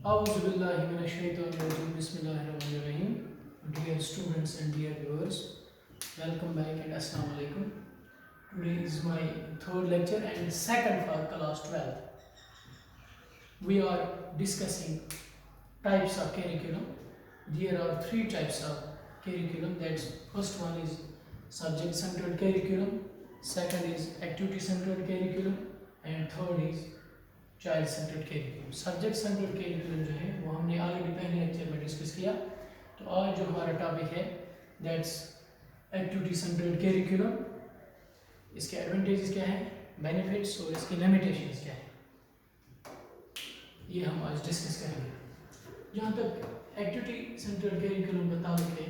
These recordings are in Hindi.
Auzubillahiminash-shaytanir-rajim. Bismillahir-rahmanir-rahim. Dear students and dear viewers, welcome back and Assalamu alaikum. Today is my third lecture and second for class 12th. We are discussing types of curriculum. There are three types of curriculum. That's first one is subject-centered curriculum, second is activity-centered curriculum, and third is child centred curriculum. Subject centred curriculum जो है वो हमने ऑलरेडी पहले लेक्चर में डिस्कस किया. तो आज जो हमारा टॉपिक है दैट्स एक्टिविटी सेंटर्ड कैरिकुलम. इसके एडवांटेजेस क्या हैं, बेनिफिट्स और इसकी लिमिटेशंस क्या है, ये हम आज डिस्कस करेंगे. जहाँ तक एक्टिविटी सेंटर्ड कैरिकुलम का ताल्लुक है,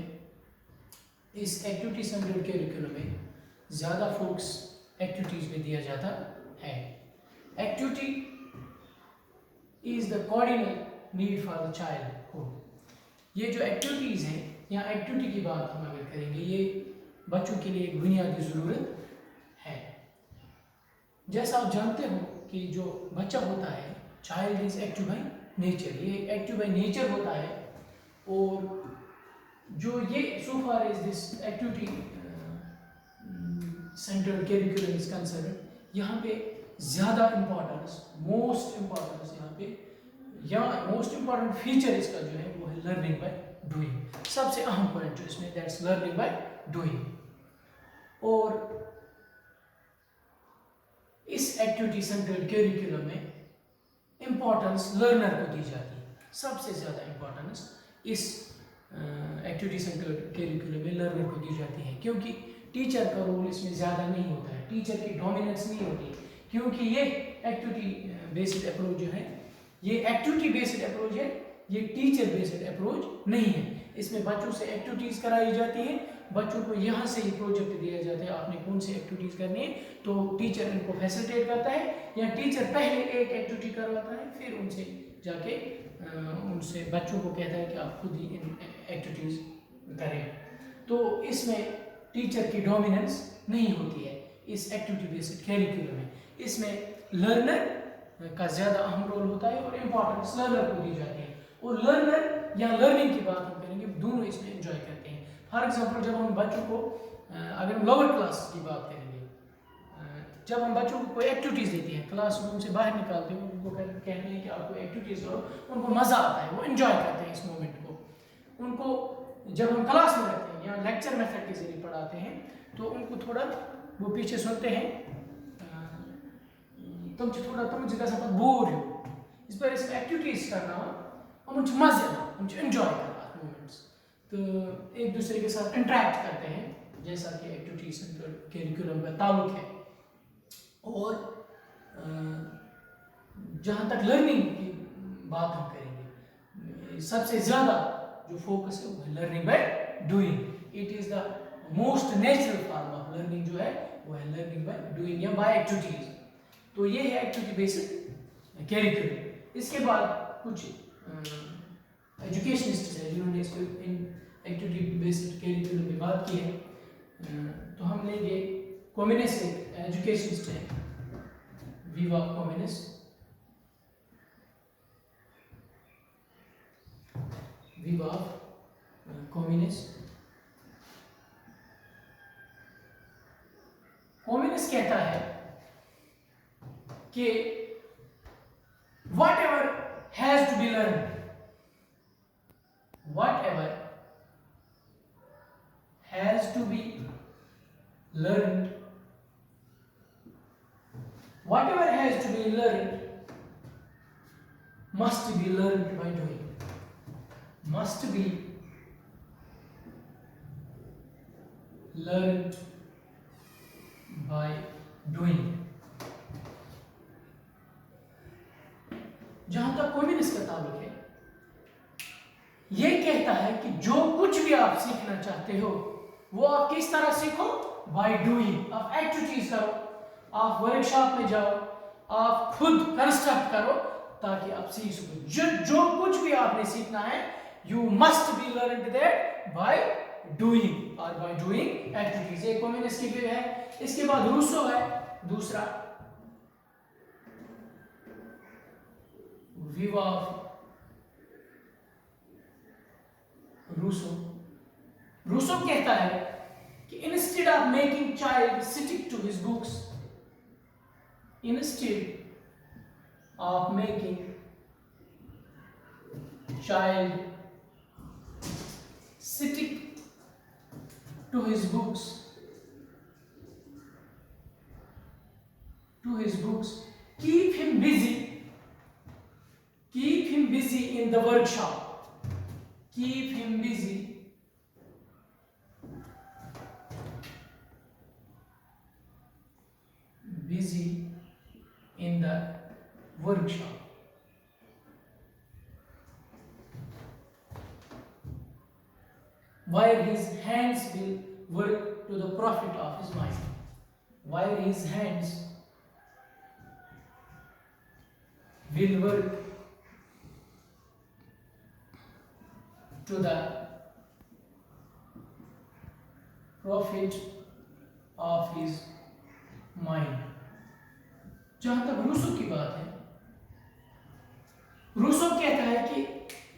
इस एक्टिविटी सेंटर्ड कैरिकुलम में ज़्यादा फोकस एक्टिविटीज़ में दिया जाता है. Activity is the cardinal need for the childhood. ये जो एक्टिविटीज़ हैं, यहाँ एक्टिविटी की बात हम अगर करेंगे, ये बच्चों के लिए एक बुनियादी ज़रूरत है. जैसा आप जानते हो कि जो बच्चा होता है, child is active by nature, ये एक्टिव बाई नेचर होता है. और जो ये so far is this activity centred curriculum is concern, यहाँ पे ज़्यादा इम्पोर्टेंस, मोस्ट इम्पोर्टेंस यहाँ पे या मोस्ट इम्पोर्टेंट फीचर इसका जो है वो है लर्निंग बाय डूइंग. सबसे अहम पॉइंट जो इसमें दैट्स लर्निंग बाय डूइंग. और इस एक्टिविटी सेंटर्ड कैरिकुलम में इम्पोर्टेंस लर्नर को दी जाती है. सबसे ज़्यादा इम्पोर्टेंस इस एक्टिविटी सेंटर्ड कैरिकुलम में लर्नर को दी जाती है, क्योंकि टीचर का रोल इसमें ज़्यादा नहीं होता है, टीचर की डोमिनेंस नहीं होती, क्योंकि ये एक्टिविटी बेस्ड अप्रोच जो है, ये एक्टिविटी बेस्ड अप्रोच है, ये टीचर बेस्ड अप्रोच नहीं है. इसमें बच्चों से एक्टिविटीज़ कराई जाती हैं, बच्चों को यहाँ से ही प्रोजेक्ट दिया जाता है, आपने कौन सी एक्टिविटीज़ करनी है, तो टीचर इनको फैसिलिटेट करता है या टीचर पहले एक एक्टिविटी करवाता है, फिर उनसे जाके उनसे बच्चों को कहता है कि आप खुद ही इन एक्टिविटीज़ करें. तो इसमें टीचर की डोमिनेंस नहीं होती है इस एक्टिविटी बेस्ड कैरिकुलम में. इसमें लर्नर का ज़्यादा अहम रोल होता है और इम्पोर्टेंस लर्नर को दी जाती है. और लर्नर या लर्निंग की बात हम करेंगे, दोनों इसमें एंजॉय करते हैं. फॉर एग्जांपल, जब हम बच्चों को अगर हम लोअर क्लास की बात करेंगे, जब हम बच्चों को कोई एक्टिविटीज़ देती हैं, क्लासरूम से बाहर निकालते हैं, उनको कहते हैं कि आपको एक्टिविटीज़ करो, उनको मज़ा आता है, वो एंजॉय करते हैं इस मोमेंट को. उनको जब हम क्लास में रहते हैं या लेक्चर मेथड के जरिए पढ़ाते हैं, तो उनको थोड़ा वो पीछे सुनते हैं, तुम गसा बोर हो, इस पर इसमें एक्टिविटीज़ करना और मुझे मज़े मुझे एंजॉय करना मोमेंट्स. तो एक दूसरे के साथ इंटरेक्ट करते हैं, जैसा कि एक्टिविटी सेंटर्ड कैरिकुलम का ताल्लुक है. और जहाँ तक लर्निंग की बात हम करेंगे, सबसे ज़्यादा जो फोकस है वो है learning by doing. It is the most natural form of learning जो है वो है लर्निंग बाय डूइंग या बाय एक्टिविटीज़. तो ये है एक्टिविटी बेस्ड कैरिकुलम. इसके बाद कुछ एजुकेशनिस्ट हैं जिन्होंने इसको इन एक्टिविटी बेस्ड कैरिकुलम में बात की है. तो हम लेंगे कॉम्युनिस्ट, एजुकेशनिस्ट हैं, विवा कॉम्युनिस्ट. विवा कॉम्युनिस्ट कहता है कि whatever has to be learned, whatever has to be learned, whatever has to be learned must be learned by doing, must be learned by doing. जहां तक कॉम्युनिस्ट का ताल्लुक है, ये कहता है कि जो कुछ भी आप सीखना चाहते हो वो आप किस तरह सीखो, बाय डूइंग. आप एक्टिविटीज करो, आप वर्कशॉप में जाओ, आप खुद कंस्ट्रक्ट करो ताकि आप सीख सको. जो कुछ भी आपने सीखना है, you must be learn that by doing और बाय डूइंग एक्टिविटीज. एक कम्युनिस्ट की व्यू है. इसके बाद रूसो है दूसरा, व्यू ऑफ रूसो कहता है कि instead of making child stick to his books, instead of making child stick to his books, keep him busy in the workshop, keep him busy in the workshop. While his hands will work to the profit of his mind. While his hands will work to the profit of his mind. जहां तक रूसो की बात है, रूसो कहता है कि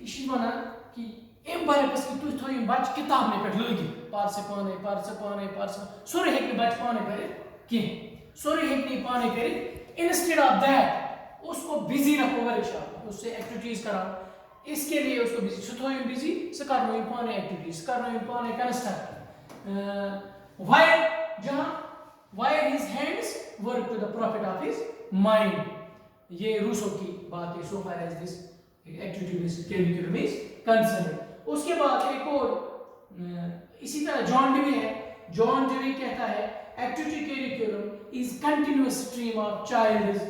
इशिवाना कि बरकस कि तुम थो बच्चे किताब में पे लगे पार्से पाने सोरे हेक बच्चे पाने करे कि सोरे हेक नहीं पाने करे, इंस्टेड ऑफ दैट उसको बिजी रखो वर्कशॉप, उससे एक्टिविटीज करा, इसके लिए उसको बिजी सुथो बिजी से करनो ही पाने एक्टिविटीज करनो ही पाने कंस्ट्रक्ट व्हाइल जहां while his hands work to the profit of his mind. ये रूसो की बात है so far as this activity curriculum is concerned. उसके बाद एक और इसी तरह जॉन डेवी है. जॉन डेवी कहता है activity curriculum is continuous stream of child's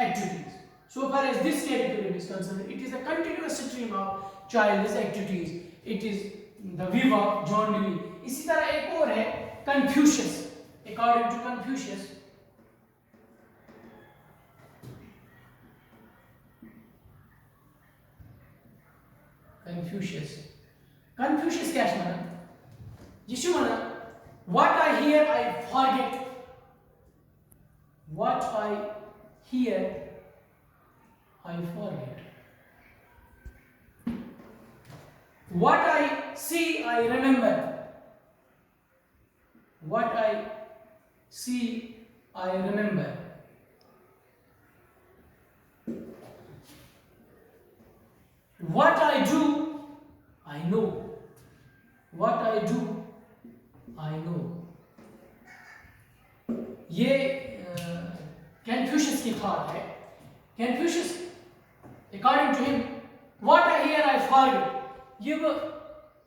activities. So far as this curriculum is concerned, it is a continuous stream of child's activities. It is the view of John Dewey. इसी तरह एक और है Confucius. According to Confucius, Confucius क्या है? यीशु मना What I hear I forget. What I hear I forget. What I see I remember. What I see I remember. What I do I know. What I do I know. ये Confucius की thought है. Confucius, according to him, what I hear I forget. ये वो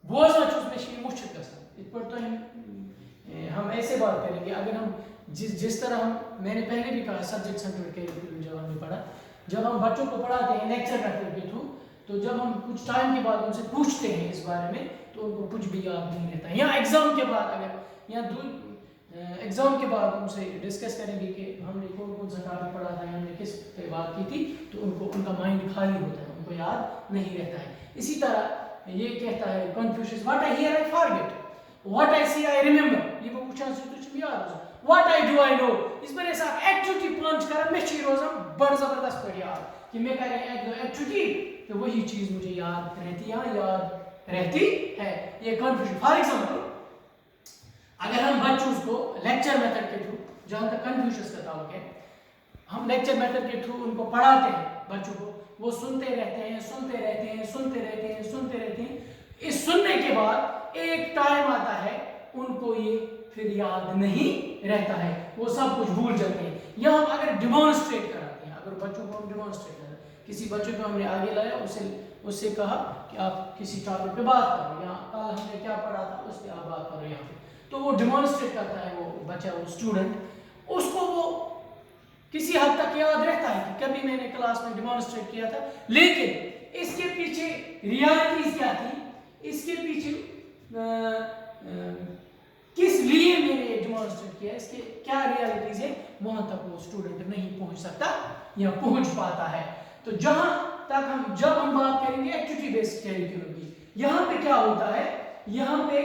बोझा चुस में शी मुश्किल कर सकते. इस पर तो हम ऐसे बात करेंगे अगर हम जिस तरह हम मैंने पहले भी कहा सब्जेक्ट सेंटर करिकुलम जब हमने पढ़ा, जब हम बच्चों को पढ़ाते हैं लेक्चर करते के थ्रू, तो जब हम कुछ टाइम के बाद उनसे पूछते हैं इस बारे में तो उनको कुछ भी याद नहीं रहता है. या एग्जाम के बाद अगर या एग्जाम के बाद उनसे डिस्कस करेंगे कि हमने कौन कौन सा टॉपिक पढ़ा था, हमने किस पे बात की थी, तो उनका माइंड खाली होता है, उनको याद नहीं रहता है. इसी तरह ये कहता है Confucius, what I hear I forget, what I see I remember. ये वो पूछा से कुछ याद हो, what I do I know. इस पर ऐसा एक्टिविटी प्लान करा मैं चीज रोजम बड़ जबरदस्त पढ़ याद कि मैं कह रहा एक एक्टिविटी तो वही चीज मुझे याद रहती है. ये कन्फ्यूजन. फॉर एग्जांपल अगर हम बच्चों को लेक्चर मेथड के थ्रू, जहाँ तक कन्फ्यूशियस का ताल्लुक है, हम लेक्चर मेथड के थ्रू उनको पढ़ाते हैं बच्चों को, वो सुनते रहते हैं. इस सुनने के बाद एक टाइम आता है उनको ये फिर याद नहीं रहता है, वो सब कुछ भूल जाते हैं. या हम अगर डिमॉन्स्ट्रेट कराते हैं, अगर बच्चों को हम डिमॉन्स्ट्रेट करें, किसी बच्चे को हमने आगे लाया, उससे कहा कि आप किसी टॉपिक पे बात करो, या कल हमने क्या पढ़ा था उस पर आप बात करो यहाँ पे, तो वो डिमॉन्स्ट्रेट करता है, वो बच्चा, वो स्टूडेंट, उसको वो किसी हद तक याद रहता है कि कभी मैंने क्लास में डिमॉन्स्ट्रेट किया था. लेकिन इसके पीछे रियलिटीज क्या थी, इसके पीछे किस लिए मैंने डिमॉन्स्ट्रेट किया, इसके क्या रियलिटीज है, वहां तक वो स्टूडेंट नहीं पहुंच सकता या पहुंच पाता है. तो जहां तक जब हम बात करेंगे एक्टिविटी बेस्ड करिकुलम की, यहाँ पे क्या होता है, यहाँ पे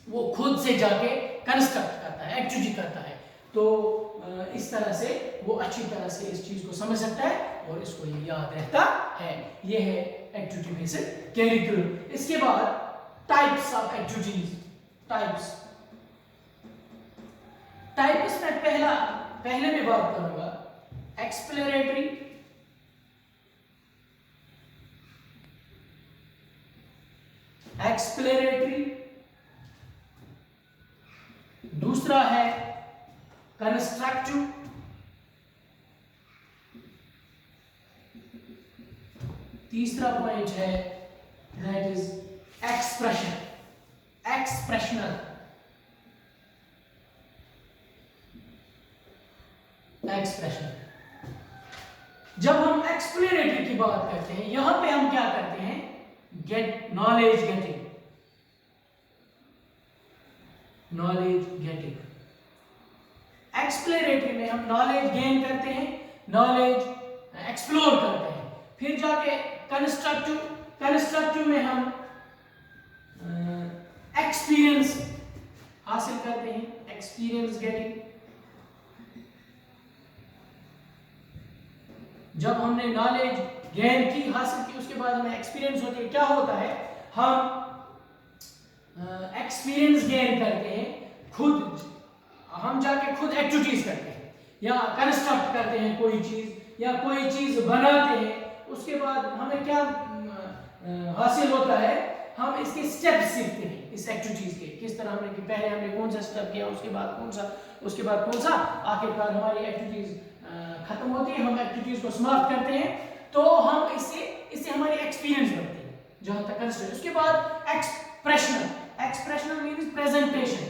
वो खुद से जाके कंस्ट्रक्ट करता है, एक्टिविटी करता है. तो इस तरह से वो अच्छी तरह से इस चीज को समझ सकता है और इसको ये याद रहता है। ये है एक्टिविटी बेस्ड करिकुलम। इसके बाद टाइप्स ऑफ एक्टिविटीज। टाइप्स में पहले मैं बात करूंगा एक्सप्लोरेटरी, दूसरा है कंस्ट्रक्टिव, तीसरा पॉइंट है दैट इज एक्सप्रेशनल। जब हम एक्सप्लोरेटरी की बात करते हैं, यहां पे हम क्या करते हैं, नॉलेज गेटिंग। एक्सप्लोरेटरी में हम नॉलेज गेन करते हैं, नॉलेज एक्सप्लोर करते हैं। फिर जाके कंस्ट्रक्टिव में हम एक्सपीरियंस हासिल करते हैं, एक्सपीरियंस गेटिंग। जब हमने नॉलेज गेन की, हासिल की, उसके बाद हमें एक्सपीरियंस होती है। क्या होता है, हम एक्सपीरियंस गेन करते हैं, हम जाके खुद एक्टिविटीज करते हैं या कंस्ट्रक्ट करते हैं कोई चीज या कोई चीज बनाते हैं। उसके बाद हमें क्या हासिल होता है, हम इसके स्टेप्स सीखते हैं इस एक्टिविटीज के, किस तरह हमने पहले हमने कौन सा स्टेप किया, उसके बाद कौन सा, आखिरकार हमारी एक्टिविटीज खत्म होती है, हम एक्टिविटीज को समाप्त करते हैं। तो हम इससे हमारी एक्सपीरियंस बढ़ती है जहां तक कंस्ट्रक्ट। उसके बाद एक्सप्रेशनल मींस प्रेजेंटेशन।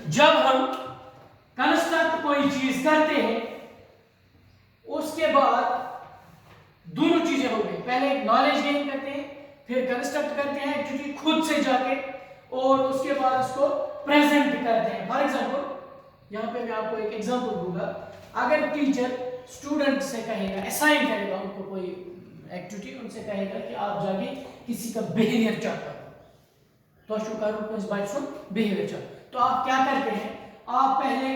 जब हम कंस्ट्रक्ट कोई चीज करते हैं, उसके बाद दोनों चीजें हो गई, पहले नॉलेज गेन करते हैं, फिर कंस्ट्रक्ट करते हैं एक्टिविटी खुद से जाके, और उसके बाद उसको प्रेजेंट करते हैं। फॉर एग्जांपल, यहां पे मैं आपको एक एग्जांपल दूंगा। अगर टीचर स्टूडेंट से कहेगा, असाइन करेगा उनको कोई एक्टिविटी, उनसे कहेगा कि आप जाके किसी का बिहेवियर चेक करो, तो शो करो इस बात सुन बिहेवियर चेक। तो आप क्या करते हैं, आप पहले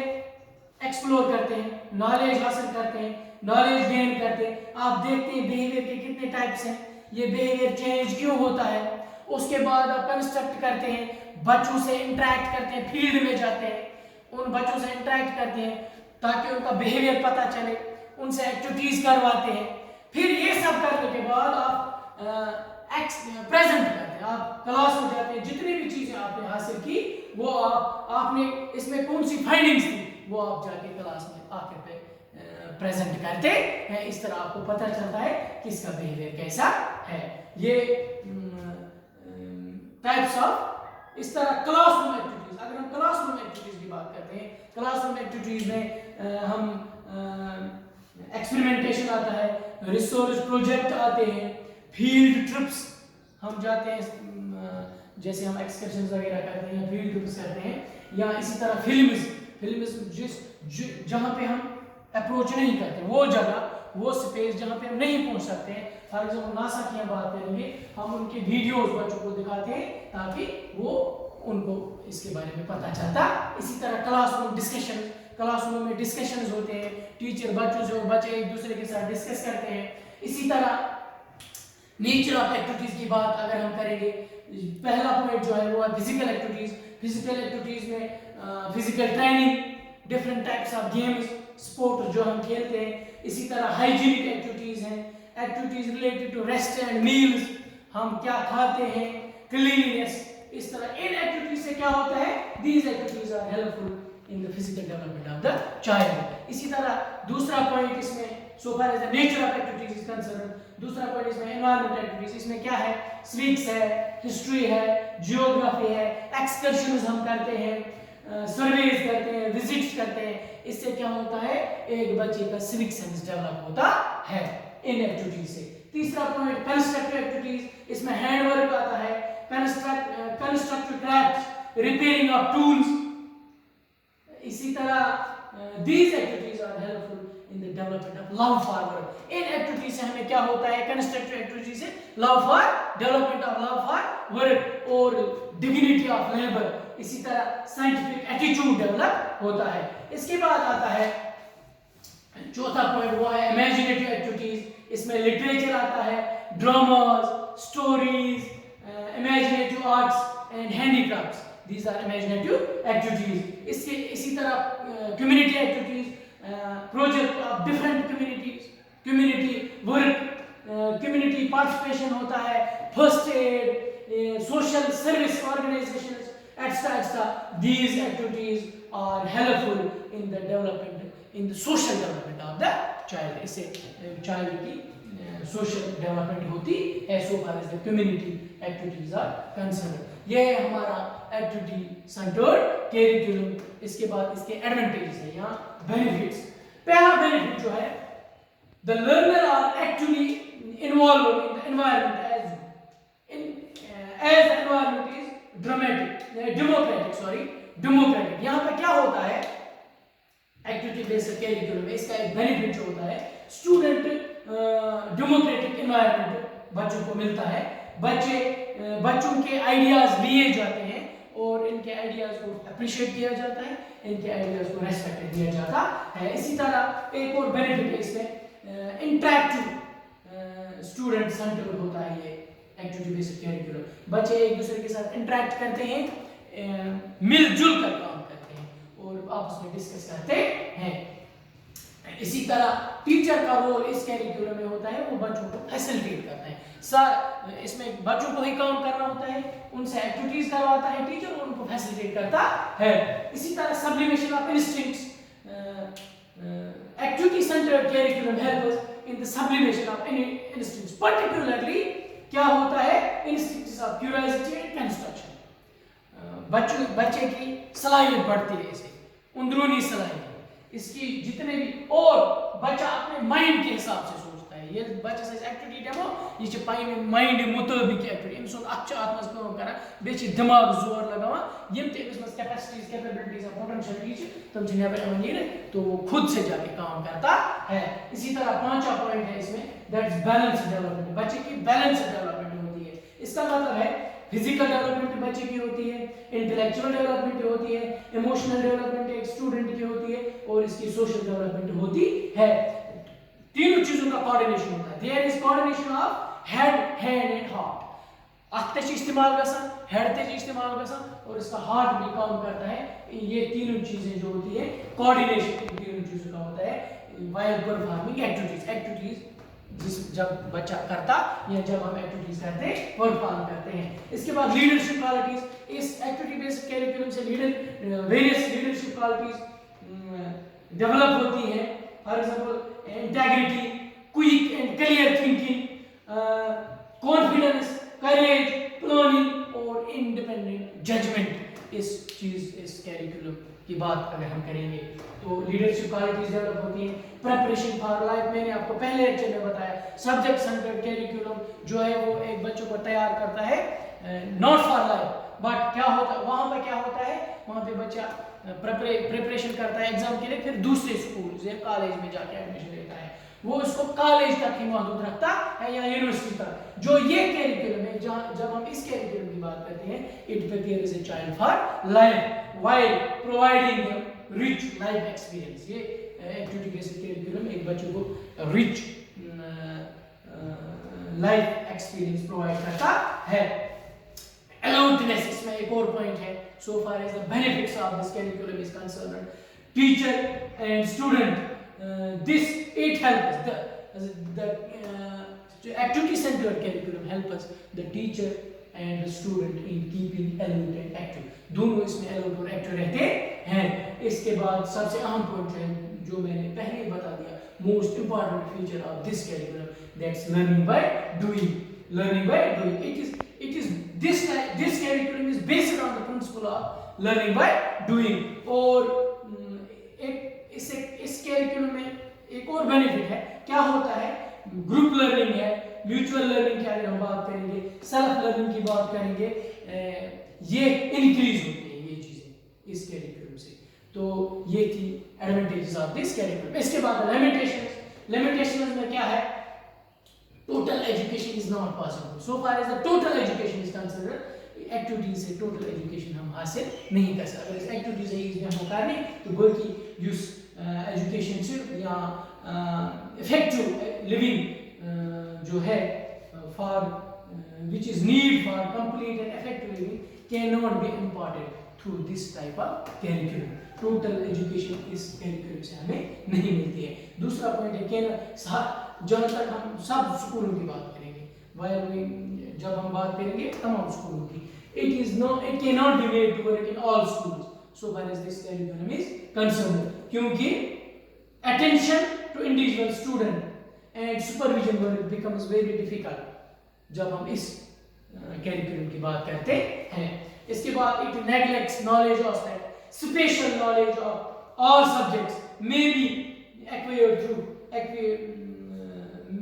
एक्सप्लोर करते हैं, नॉलेज हासिल करते हैं, नॉलेज गेन करते हैं, आप देखते हैं बिहेवियर के कितने टाइप्स हैं, ये बिहेवियर चेंज क्यों होता है। उसके बाद आप कंस्ट्रक्ट करते हैं, बच्चों से इंटरेक्ट करते हैं, फील्ड में जाते हैं, उन बच्चों से इंटरेक्ट करते हैं ताकि उनका बिहेवियर पता चले, उनसे एक्टिविटीज करवाते हैं। फिर ये सब करने के बाद आप प्रेजेंट करते हैं, आप क्लास में जाते हैं, जितनी भी चीजें आपने हासिल की वो आपने इसमें कौन सी फाइंडिंग्स थी वो आप जाके क्लास में आके पे प्रेजेंट करते हैं। इस तरह आपको पता चलता है कि इसका बिहेवियर कैसा है। ये टाइप्स ऑफ, इस तरह क्लासरूम एक्टिविटीज। अगर हम क्लासरूम एक्टिविटीज की बात करते हैं, क्लासरूम एक्टिविटीज में हम एक्सपेरिमेंटेशन आता है, रिसर्च प्रोजेक्ट आते हैं, फील्ड ट्रिप्स हम जाते हैं, जैसे हम एक्सकर्शन वगैरह करते हैं, फील्ड ट्रिप्स करते हैं, या इसी तरह फिल्म्स जहां पे हम अप्रोच नहीं करते, वो जगह, वो स्पेस जहां पे हम नहीं पहुंच सकते हैं। फॉर एग्जाम्पल नासा की हम बात करेंगे, हम उनके वीडियोस बच्चों को दिखाते हैं ताकि वो उनको इसके बारे में पता चलता। इसी तरह क्लासरूम में डिस्कशंस होते हैं, टीचर बच्चों से और बच्चे एक दूसरे के साथ डिस्कस करते हैं। इसी तरह नेचर ऑफ एक्टिविटीज की बात अगर हम करेंगे, पहला पॉइंट जो है वो है फिजिकल एक्टिविटीज में physical training, different types of games, sport जो हम खेलते हैं। इसी तरह हाइजीनिक एक्टिविटीज हैं, activities related to rest and meals, हम क्या खाते हैं, क्लीनलीनेस। इस तरह इन एक्टिविटीज से क्या होता है, these activities are helpful in the physical development of the child. इसी तरह दूसरा पॉइंट इसमें, so far as the nature of activities is concern, दूसरा पॉइंट इसमें एनवायरमेंटल एक्टिविटीज, इसमें क्या है, सिविक्स है, हिस्ट्री है, जियोग्राफी है, एक्सकर्शंस हम करते हैं, सर्वेज करते हैं, विजिट्स करते हैं। इससे क्या होता है, एक बच्चे का सिविक सेंस डेवलप होता है इन एक्टिविटीज से। तीसरा पॉइंट कंस्ट्रक्टिव एक्टिविटीज, इसमें हैंड वर्क आता है, constructive crafts, repairing of tools. इसी तरह these activities are helpful in the development of love for work. In activity से हमें क्या होता है, कंस्ट्रक्टिव एक्टिविटी से love for development of love for work और डिग्निटी ऑफ लेबर, इसी तरह साइंटिफिक एटीट्यूड डेवलप होता है। इसके बाद आता है चौथा पॉइंट, वो है इमेजिनेटिव एक्टिविटीज। इसमें लिटरेचर आता है, dramas, stories, imaginative arts and handicrafts, these are imaginative activities। इसके इसी तरह community activities, project of different communities, community work, community participation होता है, first aid, social service organizations, etc. These activities are helpful in the development, in the social development of the child। इससे child की social development होती है so far as the community activities are concerned। ये है हमारा एक्टिविटी सेंटर्ड कैरिकुलम। इसके बाद इसके एडवांटेजेस है, यहाँ बेनिफिट्स। पहला बेनिफिट जो है, the learner are actually involve in the environment as the environment is democratic. यहाँ पे क्या होता है एक्टिविटी बेस्ड कैरिकुलम में, इसका एक बेनिफिट जो होता है, स्टूडेंट डेमोक्रेटिक एनवायरनमेंट बच्चों को मिलता है, बच्चों के आइडियाज लिए जाते हैं और इनके आइडियाज को अप्रिशिएट किया जाता है, इनके आइडियाज को रेस्पेक्ट दिया जाता है। इसी तरह एक और बेनिफिट है इसमें, इंटरैक्टिव स्टूडेंट सेंटर्ड होता है ये एक्टिविटी बेस्ड कैरिकुलम। बच्चे एक दूसरे के साथ इंटरैक्ट करते हैं, मिलजुल कर काम करते हैं और आपस में डिस्कस करते हैं। इसी तरह टीचर का रोल इस कैरिकुलम में होता है, वो बच्चों को फैसिलिटेट करता है। इसमें बच्चों को ही काम करना होता है, उनसे एक्टिविटीज करवाता है टीचर और उनको फैसिलिटेट करता है। इसी तरह sublimation of instincts, activity centred curriculum helps in the sublimation of instincts. Particularly क्या होता है, instincts of curiosity and construction. बच्चे की सलाहियत बढ़ती है, इसे अंदरूनी सलाहियत, इसकी जितने भी, और बच्चा अपने माइंड के हिसाब से सोचता है। ये बच्चा से एक्टिविटी डेमो ये छ पाइन माइंड मुताबिक एक्टिविटी इम सुन अक्ष आत्मस काम करा, बे छ दिमाग जोर लगावा, यम ते इसमें कैपेसिटीज कैपेबिलिटीज और पोटेंशियलिटीज तुम छ नेबर एवं ये तो वो खुद से जाके काम करता है। इसी तरह पांचवा पॉइंट है इसमें, दैट्स बैलेंस डेवलपमेंट। बच्चे की बैलेंस डेवलपमेंट होती है। इसका मतलब है फिजिकल डेवलपमेंट बच्चे की होती है, इंटेलेक्चुअल डेवलपमेंट होती है, इमोशनल डेवलपमेंट एक स्टूडेंट की होती है और इसकी सोशल डेवलपमेंट होती है। तीनों चीजों का कोऑर्डिनेशन होता है। There is coordination of head, hand and heart. अख ते इस्तेमाल गसन, हेड ते इस्तेमाल गसन और इसका हार्ट भी काम करता है। ये तीनों चीजें जो होती है, कोऑर्डिनेशन इन तीनों चीजों का होता है व्हाइल परफॉर्मिंग एक्टिविटीज जब बच्चा करता या जब हम एक्टिविटीज करते परफॉर्म करते हैं। इसके बाद लीडरशिप क्वालिटीज, इस एक्टिविटी बेस्ड कैरिकुलम से वेरियस लीडरशिप क्वालिटीज डेवलप होती हैं। For example integrity, quick and clear thinking, confidence, courage, planning और इंडिपेंडेंट जजमेंट। इस कैरिकुलम की बात अगर हम करेंगे तो लीडरशिप क्वालिटीज डेवलप होती हैं। प्रिपरेशन फॉर लाइफ, मैंने आपको पहले लेक्चर में बताया, सब्जेक्ट सेंटर्ड कैरिकुलम जो है वो एक बच्चों को तैयार करता है नॉट फॉर लाइफ। बट क्या होता है वहां पर, क्या होता है वहां पे बच्चा प्रिपरेशन करता है एग्जाम के लिए, फिर दूसरे स्कूल या कॉलेज में जाके एडमिशन लेता है, वो उसको कॉलेज तक ही महदूद रखता है या यूनिवर्सिटी तक। जो ये कैरिकुलम है, जब हम इस कैरिकुलम की बात करते हैं, it prepares a child for life while providing rich life experience. ये एक्टिविटी बेस्ड कैरिकुलम एक बच्चों को रिच लाइफ एक्सपीरियंस प्रोवाइड करता है। अलाउडनेस, इसमें एक और पॉइंट है, so far as the benefits of this curriculum is concerned, teacher and student, this it helps the activity centered curriculum helps the teacher and the student in keeping alert and active। दोनों इसमें alert और active रहते हैं। इसके बाद सबसे अहम पॉइंट है जो मैंने पहले ही बता दिया, most important feature of this curriculum, that's learning by doing। learning by doing, it is this curriculum is based on the principle of learning by doing। और इस कैरिकुलम में एक और बेनिफिट है, क्या होता है, ग्रुप लर्निंग है, म्यूचुअल लर्निंग की हम बात करेंगे, सेल्फ लर्निंग की बात करेंगे, ये इंक्रीज होते हैं ये चीजें इस कैरिकुलम से। तो ये थी एडवांटेजेस ऑफ दिस कैरिकुलम। इसके बाद लिमिटेशंस, लिमिटेशंस में क्या है, total education is not possible so far as the total education is considered, activities से टोटल एजुकेशन हम हासिल नहीं कर सकते। अगर इस एक्टिविटीज है हम करने तो बाकी युस एजुकेशन या इफेक्टिव लिविंग जो है for which is need for complete and effective living cannot be imparted through this type of curriculum. Total education इस curriculum से हमें नहीं मिलती है। दूसरा पॉइंट है कि जब तक हम सब स्कूलों की बात करेंगे, जब हम बात करेंगे तमाम स्कूलों की, it cannot be made to work in all schools so far as this curriculum is concerned, क्योंकि attention to individual student and supervision work becomes very difficult जब हम इस कैरिकुलम की बात करते हैं। इसके बाद it neglects knowledge of special knowledge of all subjects may be acquired through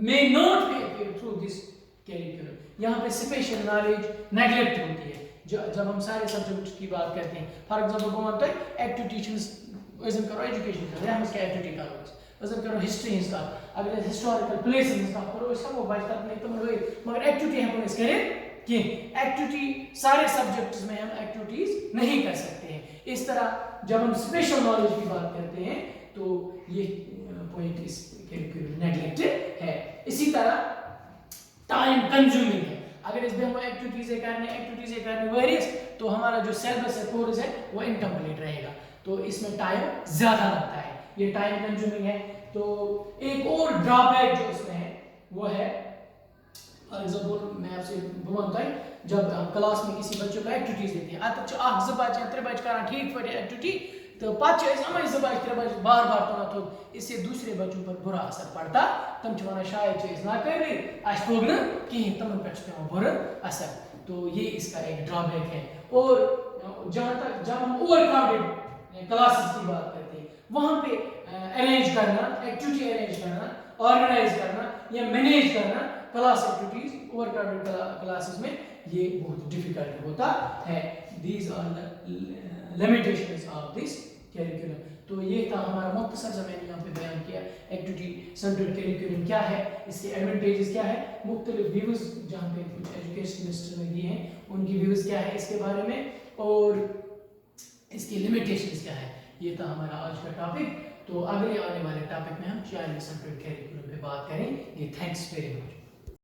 may not be acquired through this curriculum. यहाँ पे स्पेशल नॉलेज नेग्लेक्ट होती है जब हम सारे सब्जेक्ट्स की बात करते हैं। फॉर एग्जांपल बो मानते एक्टिविटीज वजन करो एजुकेशन करो, हम इसका एक्टिविटी करो, वजन करो हिस्ट्री का, अगर हिस्टोरिकल प्लेसेस का करो, इसका वो बात नहीं तो मगर एक्टिविटी हम इस करें कि एक्टिविटी सारे सब्जेक्ट्स में हम एक्टिविटीज नहीं कर सकते हैं। इस तरह जब हम स्पेशल नॉलेज की बात करते हैं तो ये पॉइंट इस कैरिकुलम नेग्लेक्टेड है। इसी तरह टाइम कंज्यूमिंग है, अगर इसमें हम एक्टिविटीज करने वेरियस तो हमारा जो सिलेबस है कोर्स है वो इनकम्प्लीट रहेगा, तो इसमें टाइम ज्यादा लगता है, ये टाइम कंज्यूमिंग है। तो एक और ड्रॉबैक जो इसमें है वो है, फॉर एग्जांपल मैं आपसे बोलता हूं, जब हम क्लास में किसी बच्चों को एक्टिविटीज देते हैं अत अख ज बच्चे 3 बच्चे करान ठीक पटे एक्टिविटी तो पाँच अमे 2 बच्चे 3 बच्चे बार बार तो इससे दूसरे बच्चों पर बुरा असर पड़ता, तम वन शायद ना कर तोग न कहीं तमन पे बुरा असर, तो ये इसका एक ड्रॉबैक है। और जहाँ तक जब हम ओवर क्राउडेड क्लासेस की बात करते हैं वहाँ पे अरेंज करना, एक्टिविटी अरेंज करना, ऑर्गेनाइज करना या मैनेज करना class activities over crowded classes में ये बहुत डिफिकल्ट होता है। These are the limitations of this curriculum. तो ये था हमारा मुख्तसर सा मैंने यहाँ पे बयान किया एक्टिविटी सेंट्रेड कैरिकुलम क्या है, इसके एडवांटेजेस क्या है, मुख्तलिफ व्यूज जहाँ पे कुछ एजुकेशन मिनिस्टर ने दिए हैं उनकी व्यूज क्या है इसके बारे में, और इसकी लिमिटेशंस क्या है। ये था हमारा आज का टॉपिक। तो अगले आने वाले टॉपिक में हम चाइल्ड सेंट्रेड कैरिकुलम पे बात करेंगे। Thanks very much.